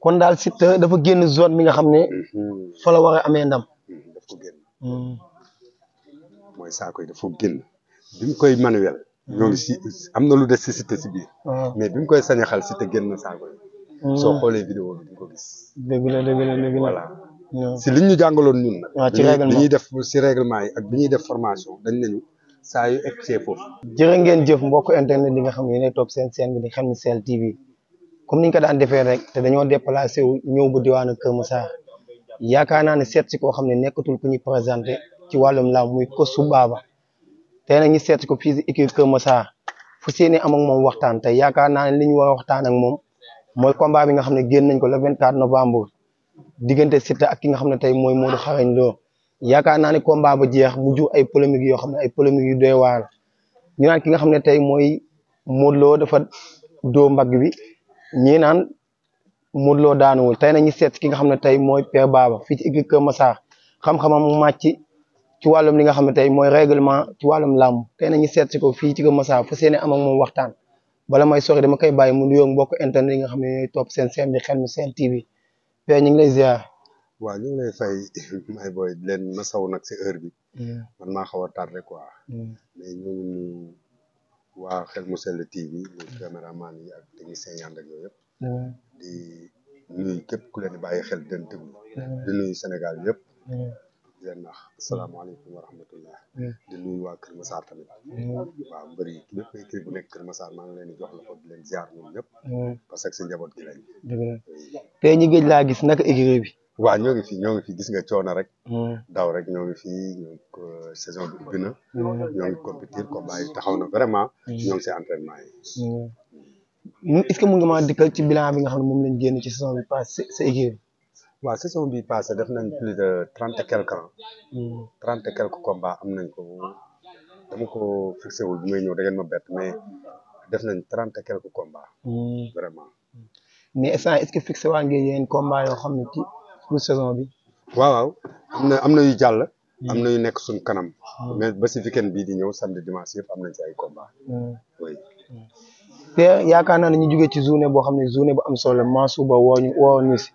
kon daal Siteu dafa génn zone mi nga xam ne fa la war a amee ndam. daf ko génn. mooy saako yi dafa génn bi mu koy manuel. ñoo ngi si am na lu des si Siteu si biir. mais bi mu koy sañaxal Siteu génn na saako yi. soo xoolee vidéo bi di ko gis. dëgg la dëgg la dëgg la voilà si liñ ñu jàngaloon ñun nag. waaw ci règlement bi ñuy def si règlement yi ak bi ñuy def formation dañ nañu saa yu egg see foofu. jërë ngeen jëf mbokk internet yi nga xam ne yéenay topp seen chaîne bi di Xelmu Sell TV comme niñ ko daan defee rek te dañoo déplacé wu ñëw bu diwaanu Kër Massar yaakaar naa ne seet si koo xam ne nekkatul ku ñu présenté ci wàllum làmb muy Kossu Baba tey nag ñu seet si ko fii si équipe Kër Massar fu seeni am ak moom waxtaan te yaakaar naa ne li ñu war a waxtaan ak moom mooy combat bi nga xam ne génn nañ ko le 24 novembre diggante Siteu ak ki nga xam ne tey mooy Modou Xarañ Lo yaakaar naa ne combat ba jeex mu jur ay polémique yoo xam ne ay polémique yu doy waar ñu naan ki nga xam ne tey mooy Modou Lo dafa doo mbagg bi ñii naan Modou Lo daanuwul tey nag ñu seet ki nga xam ne tey mooy Père Baba fii ci équipe Kër Massar xam-xamam mu màcc ci wàllum li nga xam ne tey mooy règlement ci wàllum làmb tey nag ñu seet si ko fii ci Kër Massar fa seeni am ak moom waxtaan bala may sori dama koy bàyyi mu nuyoo mbokk internet yi nga xam ne ñooy topp seen chaîne di Xelmu Sell TV Père ñu ngi lay ziar. waaw ñu ngi lay fay may booy leen masaw nag si heure bi. man maa xaw a tardé quoi. mais ñu ngi nuyu waa Xelmu Sell TV muy caméraman yi ak technicien yi ànd ak yooyu yëpp. di nuyu képp ku leen di bàyyi xel di leen déglu. di nuyu Sénégal yëpp. di leen wax asalaamaaleykum wa rahmatullah. di nuyu waa Kër Massar tamit. waaw mbër yi bépp équipe bu nekk Kër Massar maa ngi leen di jox la ko di leen ziar ñoom ñëpp. parce que si njaboot gi lañ. tey ñu géej laa gis naka équipe bi. waaw ñoo ngi fi gis nga coono rek. daw rek ñoo ngi fi saison bi ubbi na. ñoo ngi compétir combat yi taxaw na vraiment. ñoo ngi si entraînement yi. est-ce que mu ngi maa dikkal ci bilan bi nga xam ne moom lañ génn ci saison bi passé sa équipe. waaw saison bi passé def nañ plus de 30 et quelques ans. 30 et quelques combats am nañ ko dama ko fixé wul bi may ñëw da ngeen ma bett mais def nañ 30 et quelques combats. vraiment. mais est-ce que fixé waa ngeen yéen combat yoo xam ne ci pour saison bi. waaw am na yu jàll. am na yu nekk suñ kanam. mais ba si weekend bii di ñëw samedi dimanche yëpp am nañ ci ay combats. oui. te yaakaar naa ne ñu jógee ci journée boo xam ne journée bu am solo Mansour Ba woo ñu si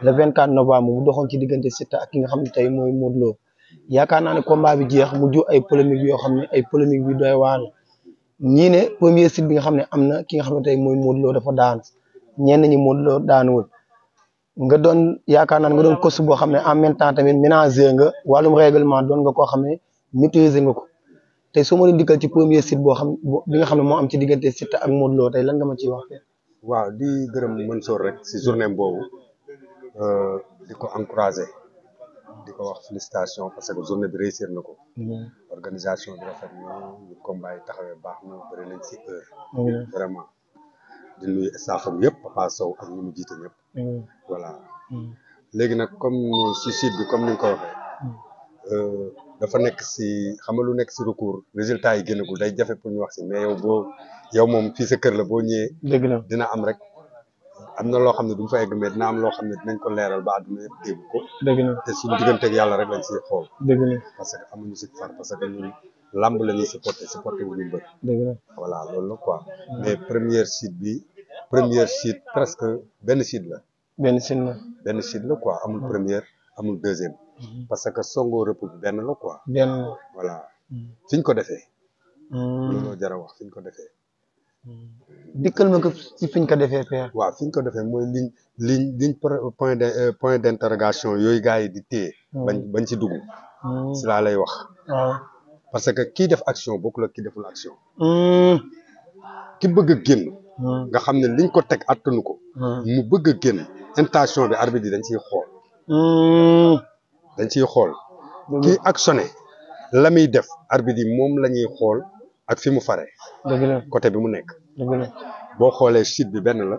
le 24 novembre mu doxoon ci diggante Siteu ak ki nga xam ne tey mooy Modou Lo yaakaar naa ne combat bi jeex mu jur ay polémique yoo xam ne ay polémique bi doy waar ñii ne premier site bi nga xam ne am na ki nga xam ne tey mooy Modou Lo dafa daan ñenn ñi Modou Lo daanuwul nga doon yaakaar naa nga doon Kossu boo xam ne en même temps tamit ménager nga wàllum règlement doon nga koo xam ne maîtriser nga ko tey soo ma leen dikkal ci premier site boo xam bi nga xam ne moo am ci diggante Siteu ak Modou Lo tey lan nga ma ciy wax. waaw di gërëm Mansour rek si journée boobu di ko encouragé di ko wax félicitation parce que journée bi réussir na ko. organisation bi rafet na ñu combat yi taxawee baax na bëri nañ si heure. vraiment di nuyu staffam yëpp Papa Sow ak ñu mu jiite ñëpp. voilà léegi nag comme si site bi comme ni nga ko waxee. dafa nekk si xam nga lu nekk si recours résultat yi génnagul day jafe pour ñu wax si mais yow moom fii sa kër la boo ñëwee. dëgg la dina am rek am na loo xam ne duñ fa egg mais dina am loo xam ne dinañ ko leeral ba àdduna yëpp dégg ko. dëgg la te suñu digganteeg yàlla rek lañ siy xool. dëgg la parce que amuñu si far parce que ñun lamb la ñuy supporté wu ñu bëri. dëgg la voilà loolu la quoi. mais première site presque benn site la. benn site la quoi amul première amul deuxième. parce que songo rëpp bi benn la quoi. benn voilà fi ñu ko defee. looloo jar a wax fi ñu ko defee. dikkal ma ko ci fi ñu ko defee Père. waaw fi ñu ko defee mooy liñ point d'interrogation yooyu gars yi di téye. bañ ci dugg. si laa lay wax. waaw parce que kii def action bokkul ak kii deful action. ki bëgg a génn. nga xam ne liñ ko teg attanu ko. mu bëgg a génn intention bi arbitre yi dañ ciy xool. dañ ciy xool kii actionné la muy def arbitre yi moom la ñuy xool ak fi mu fare dëgg la côté bi mu nekk dëgg la boo xoolee chute bi benn la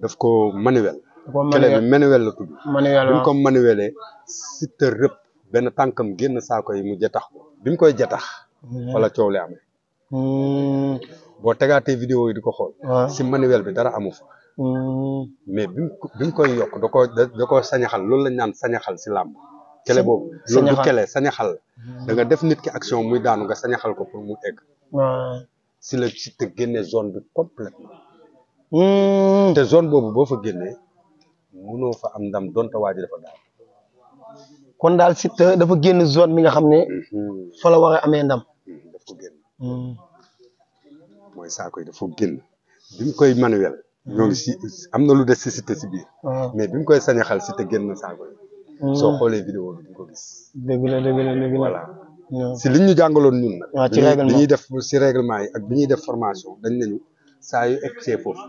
daf ko manuel ko kele bi manuel la tudd manuel bi mu ko manuelee Siteu rëpp benn tànkam génn saako yi mu jatax ko bi mu koy jatax wala coow li amee boo tegaatee vidéo yi di ko xool si manuel bi dara amu fa mais bi mu koy yokk da ko sañaxal loolu lañ naan sañaxal si làmb kele boobu loolu du kele sañaxal la da nga def nit ki action muy daanu nga sañaxal ko pour mu egg si la Siteu génne zone bi complètement te zone boobu boo fa génnee mënoo fa am ndam donte waa ji dafa daal kon daal Siteu dafa génn zone bi nga xam ne fa la war a amee ndam daf ko génn mooy saako yi dafa génn bi mu koy manuel ñoo ngi si am na lu des si Siteu si biir mais bi mu koy sañaxal Siteu génn na saako yi soo xoolee vidéo bi di ko gis dëgg la dëgg la dëgg la voilà si liñ ñu jàngaloon ñun nag ci règlement bi ñuy def si règlement yi ak bi ñuy def formation dañ nañu saa yu egsee foofu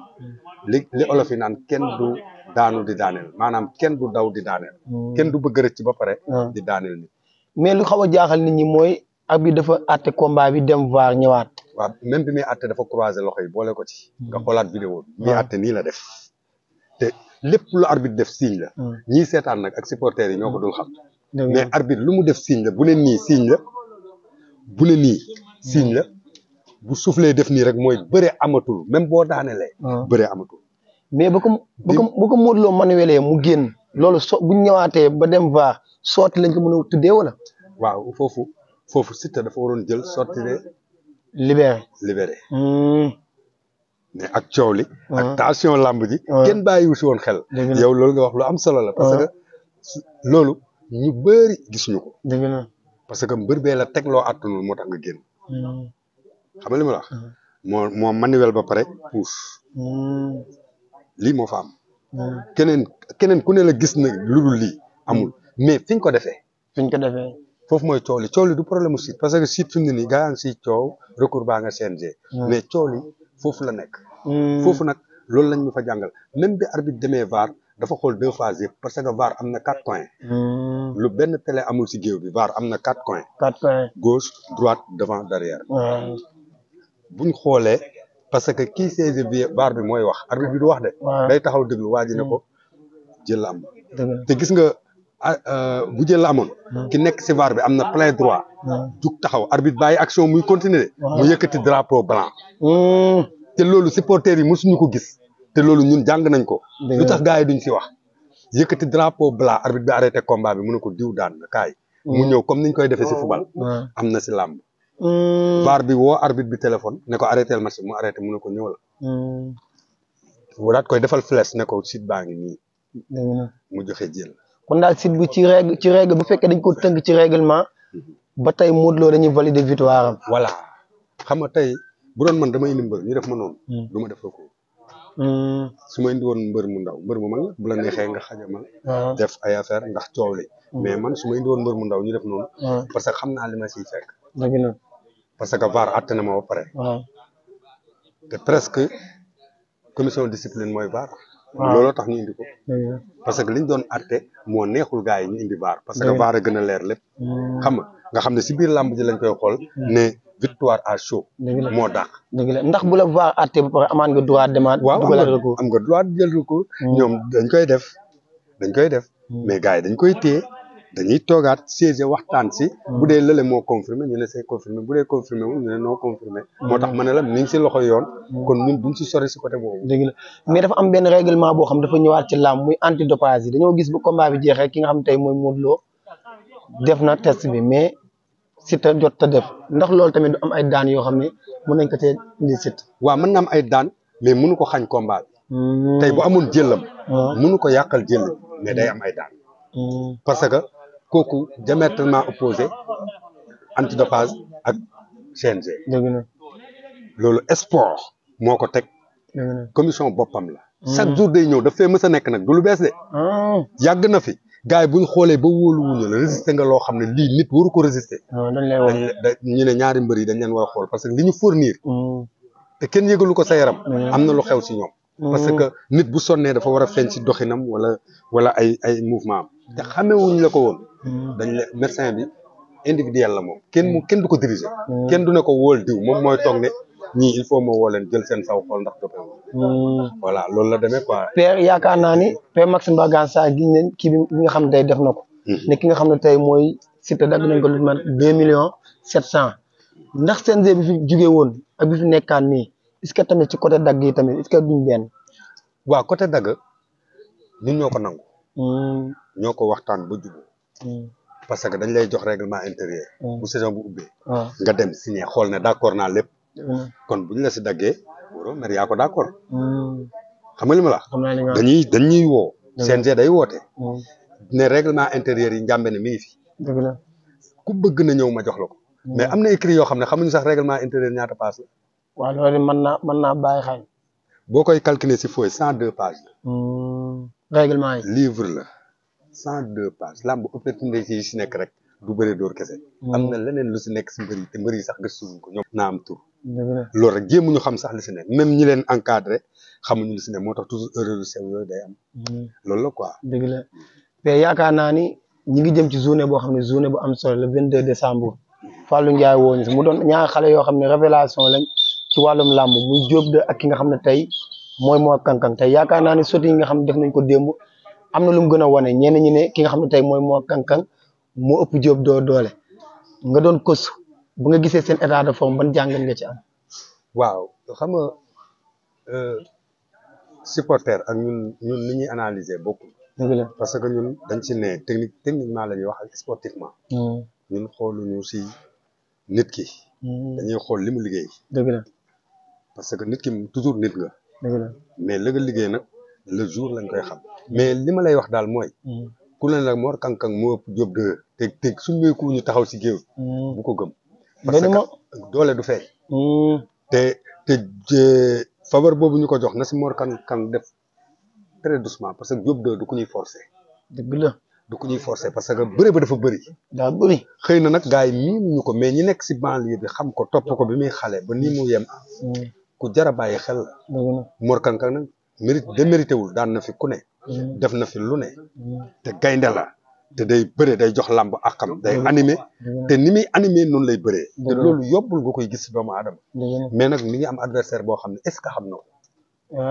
li olof yi naan kenn du daanu di daaneel maanaam kenn du daw di daaneel kenn du bëgg rëcc ba pare di daaneel nit mais lu xaw a jaaxal nit ñi mooy ak bi dafa àtte combat bi dem VAR ñëwaat waaw même bi muy àtte dafa croiser loxo yi boole ko ci nga xoolaat vidéo bi muy àtte nii la def te lépp lu arbitre def signe la ñii seetaan nag ak supporters yi ñoo ko dul xam mais arbitre lu mu def signe la bu ne nii signe la bu ne nii signe la bu soufflé def nii rek mooy bëre amatul même boo daanelee bëre amatul mais ba ko Modou Lo manuelé mu génn loolu bu ñëwaatee ba dem VAR sotti lañ ko mën a tuddee wala waaw foofu Siteu dafa waroon jël sorti de libéré mais ak coow li ak tension làmb ji kenn bàyyiwu si woon xel yow loolu nga wax lu am solo la parce que loolu ñu bëri gisuñu ko parce que mbër bee la teg loo àttanul moo tax nga génn xam nga li ma la wax moo manuel ba pare pousse lii moo fa am keneen ku ne la gis na lu dul lii amul mais fiñ ko defee foofu mooy coow li du problème mu Siteu parce que Siteu fi mu ne nii gaa ngi siy coow recours baa nga CNG mais coow li foofu la nekk foofu nag loolu lañ ñu fa jàngal même bi arbitre demee VAR dafa xool 2 phases yëpp parce que VAR am na 4 coins lu benn télé amul si géew bi VAR am na 4 coins gauche droite devant derrière buñ xoolee parce que kii siège bi VAR bi mooy wax arbitre bi du wax de day taxaw déglu waa ji ne ko jël la am te gis nga bu jël la amoon ki nekk si VAR bi am na plein droit jug taxaw arbitre bàyyi action muy continuer mu yëkkati drapeau blanc te loolu supporters yi mosuñu ko gis te loolu ñun jàng nañ ko lu tax gars yi duñ si wax yëkkati drapeau blanc arbitre bi arrêté combat bi mu ne ko diw daan na kaay mu ñëw comme niñ koy defee si football am na si làmb VAR bi woo arbitre bi téléphone ne ko arrêté le match mu arrêté mu ne ko ñëw la mu daat koy defal flèche ne ko Siteu baa ngi nii mu joxe jël kon daal Siteu bu ci règle bu fekkee dañ ko tënk ci règlement ba tey Modou Lo dañuy valider victoire am voilà xam nga tey bu doon man dama indi mbër ñu def ma noonu du ma def ko su ma indi woon mbër mu ndaw mbër mu mag bu la neexee nga xajamal def ay affaire ndax coow li mais man su ma indi woon mbër mu ndaw ñu def noonu parce que xam naa li ma siy fekk parce que VAR àtte na ma ba pare te presque commission discipline mooy VAR looloo tax ñu indi ko parce que liñ doon àtte moo neexul gars yi ñu indi VAR parce que VAR a gën a leer lépp xam nga xam ne si biir làmb ji lañ koy xool ne victoire à chaud moo dàq ndax bu la VAR àtte ba pare amaan nga droit demaat dugalaat recours am nga droit jël recours ñoom dañ koy def mais gars yi dañ koy téye dañuy toogaat siège waxtaan si bu dee lële moo confirmé ñu ne c'est confirmé bu dee confirmé wu ñu ne non confirmé moo tax ma ne la mi ngi si loxo yoon kon ñun duñ si sori si côté boobu dëgg la mais dafa am benn règlement boo xam dafa ñëwaat ci làmb muy antidopage yi dañoo gis bu combat bi jeexee ki nga xam tey mooy Modou Lo def na test bi mais Siteu jot ta def ndax loolu tamit du am ay daan yoo xam ne mën nañ ko tee indi Siteu waaw mën na am ay daan mais mënu ko xañ combat bi tey bu amoon jëllam mënu ko yàqal jël mais day am ay daan parce que kooku diamétralement opposé antidopage ak CNG loolu sport moo ko teg commission boppam la chaque jour day ñëw daf fee mës a nekk nag du lu bees de yàgg na fi gars yi bu ñu xoolee ba wóoluwuñu la résister nga loo xam ne lii nit waru ko résister ñu ne ñaari mbër yi dañ leen war a xool parce que li ñu fournir te kenn yëgalu ko sa yaram am na lu xew si ñoom parce que nit bu sonnee dafa war a feeñ si doxinam wala ay mouvement am te xamewuñ la ko woon dañ le médecin bi individuel la moom kenn du ko diriger. kenn du ne ko wóol diw moom mooy toog ne ñii il faut ma woo leen jël seen saw xool ndax dopé voilà loolu la demee quoi. Père yaakaar naa ni Père Max Mbargane Sarr gis nañ kii bi nga xam ne tey def na ko. ne ki nga xam ne tey mooy Siteu dagg nañ ko lu mat 2 millions 700 ndax CNG bi fi jugee woon ak bi fi nekkaan nii est-ce que tamit ci côté dagg yi tamit est-ce que duñ benn. waaw côté dagg ñun ñoo ko nangu. ñoo ko waxtaan ba jubóo. parce que dañ lay jox règlement intérieur. bu saison bu ubbee. nga dem signé xool ne d'accord naa lépp. kon buñ la si daggee waroo mer yaa ko d'accord. xam nga li ma la. dañuy woo. CNG day woote. ne règlement intérieur yi njàmbe ne mi ngi fi. dëgg la ku bëgg na ñëw ma jox la ko. mais am na écrit yoo xam ne xamuñu sax règlement intérieur ñaata page la. waaw loolu mën naa bàyyi xel. boo koy calculer si fooy 102 pages la. règlement yi livre la 102 pages lamb opportunité yi si nekk rek du bëre dóor kese. am na leneen lu si nekk si mbër yi te mbër yi sax gëstuwuñ ko ñoom naa am tur. loolu rek jéemuñu xam sax li si nekk même ñi leen encadré xamuñu li si nekk moo tax toujours erreur yu sew yooyu day am. loolu la quoi. dëgg la mais yaakaar naa ni ñi ngi jëm ci journée boo xam ne journée bu am solo le 22 décembre Fallou Ndiaye woo ñu si mu doon ñaari xale yoo xam ne révélation lañ ci wàllum làmb muy Diop de ak ki nga xam ne tey mooy Mor Kang Kang tey yaakaar naa ni sotti yi nga xam ne def nañ ko démb am na lu mu gën a wane ñenn ñi ne ki nga xam ne tey mooy Mor Kang Kang moo ëpp Diop doole nga doon kos bu nga gisee seen état de forme ban jàngat nga ci am. waaw xam nga supporter ak ñun ni ñuy analyser bokkul. dëgg la parce que ñun dañ ci ne techniquement la ñuy wax ak sportivement. ñun xooluñu si nit ki. dañuy xool li mu liggéey. dëgg la parce que nit ki toujours nit nga. dëgg la mais la nga liggéey nag le jour lañ koy xam. mais li ma lay wax daal mooy. ku ne nag Mor Kang Kang moo ëpp Diop de te suñu ñu taxaw si géew. bu ko gëm. parce que doole du fay. te faveur boobu ñu ko jox na si Mor Kang Kang def très doucement parce que Diop du ku ñuy forcer. dëgg la du ku ñuy forcer parce que bëre ba dafa bëri. daa bëri xëy na nag gars yi miinuñu ko mais ñi nekk si banlieue bi xam ko topp ko bi muy xale ba nii mu yem. ku jar a bàyyi xel la. Mor Kang Kang nag démérité wul daan na fi ku ne. def na fi lu ne. te gaynde la te day bëre day jox làmb ak xam day animé te ni muy animé noonu lay bëree. te loolu yobbul nga koy gis si doomu aadama. mais nag mi ngi am adversaire boo xam ne est ce que xam na ko.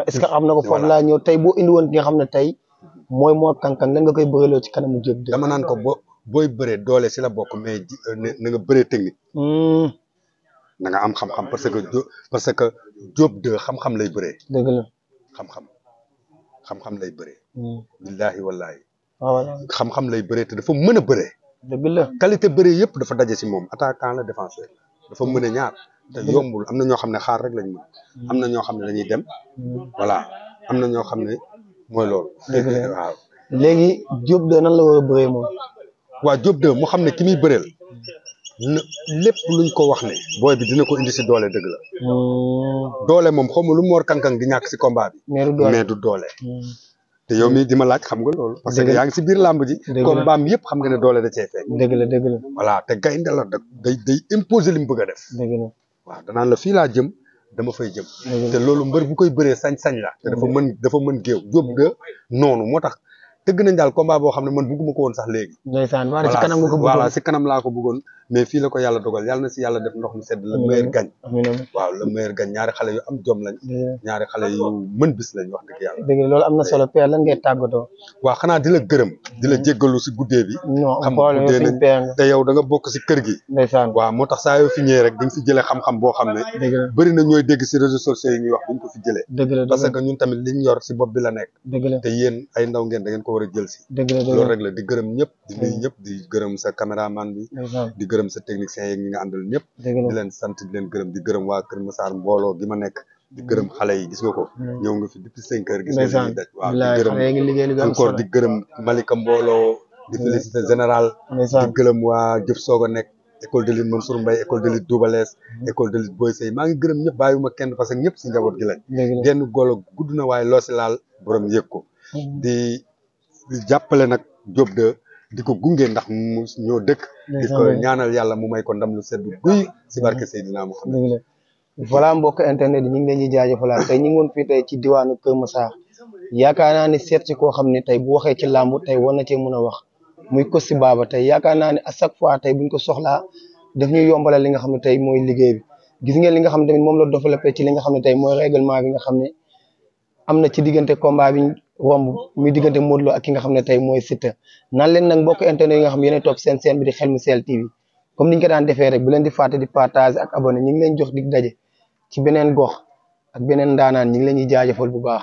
est ce que xam na ko foofu laa ñëw tey boo indi woon ki nga xam ne tey mooy Mor Kang Kang lan nga koy bëreloo ci kanamu Diop de. dama naan ko booy bëree doole si la bokk mais na nga bëree technique. na nga am xam-xam parce que Diop de xam-xam lay bëree. dëgg la xam-xam lay bëree. billaahi wallaahi. waaw xam-xam lay bëree te dafa mën a bëree. dëgg la qualité bëree yëpp dafa daje si moom attaquant la défenseur dafa mën a ñaar. te yombul am na ñoo xam ne xaar rek lañ mën. am na ñoo xam ne dañuy dem. voilà am na ñoo xam ne mooy loolu. dëgg la waaw. léegi Diop de nan la war a bëree moom. waaw Diop de mu xam ne ki muy bëreel. lépp luñ ko wax ne. booy bi dina ko indi si doole dëgg la. doole moom xaw ma lu Mor Kang Kang di ñàkk si combat bi. mais du doole. te yow mii di ma laaj xam nga loolu. parce que yaa ngi si biir làmb ji. combat am yëpp xam nga ne doole da cee fekk. dëgg la dëgg la. voilà te gaynde la day imposer li mu bëgg a def. dëgg la waaw danaan la fii laa jëm dama fay jëm. te loolu mbër bu koy bëree sañ-sañ la. te dafa mën géew Diop de noonu moo tax tëgg nañ daal combat boo xam ne man bëgguma ko woon sax léegi. ndeysaan waaye si kanam nga ko bëggoon voilà si kanam laa ko bëggoon mais fii la ko yàlla dogal yàlla na si yàlla def ndox mu sedd le meilleur gagne. waaw le meilleur gagne ñaari xale yu am jom lañ. ñaari xale yu mën bis lañ wax dëgg yàlla. dëgg la loolu am na solo Père lan ngay tàggatoo. waaw xanaa di la gërëm di la jéggalu si guddee bi. non boole suñu Père nga te yow da nga bokk si kër gi. ndeysaan waaw moo tax saa yoo fi ñëwee rek di nga fi jëlee xam-xam boo xam ne. dëgg la bëri na ñooy dégg si réseaux sociaux yi ñuy wax duñ ko fi jëlee. dëgg la parce que ñun tamit liñ yor si bopp bi la nekk. dëgg la te yéen ay ndaw ngeen da ngeen ko war a jël si. dëgg la loolu rek la di gërëm ñëpp di nuyu ñëpp di gërëm sa caméraman bi di gërëm sa technicien yi ñi nga àndal ñëpp di leen sant di leen gërëm di gërëm waa Kër Massar mbooloo gi ma nekk di gërëm xale yi gis nga ko ñëw nga fi depuis 5 heures gis nga li daj waaw di gërëm encore di gërëm Malika mbooloo di félicité général di gërëm waa jëf soog a nekk école de lutte Mansour Mbaye école de lutte Double Less école de lutte Boy Sey maa ngi gërëm ñëpp bàyyiwuma kenn parce que ñëpp si njaboot gi lañ genn golo gudd na waaye loo si laal borom yëg ko di jàppale nag Diop de di ko gunge ndax mu ñoo dëkk di ko ñaanal yàlla mu may ko ndam lu sedd guy si barke Seydina Muhammad voilà mbokk internet yi ñu ngi leen di jaajëfalaat tey ñu ngi woon fii tey ci diwaanu Kër Massar yaakaar naa ne seet ci koo xam ne tey bu waxee ci làmb tey war na cee mën a wax muy Kosi Baba tey yaakaar naa ne à chaque fois tey buñ ko soxlaa daf ñuy yombalal li nga xam ne tey mooy liggéey bi gis ngeen li nga xam ne tamit moom la développé ci li nga xam ne tey mooy règlement bi nga xam ne am na ci diggante combat bi romb muy diggante Modou Lo ak ki nga xam ne tey mooy Siteu naan leen nag mbokk internet yi nga xam ne yéen a topp seen chaîne bi di Xelmou TV comme niñ ko daan defee rek bu leen di fàtte di partage ak abonné ñu ngi leen jox dig daje ci beneen gox ak beneen ndaanaan ñu ngi leen di jaajëfal bu baax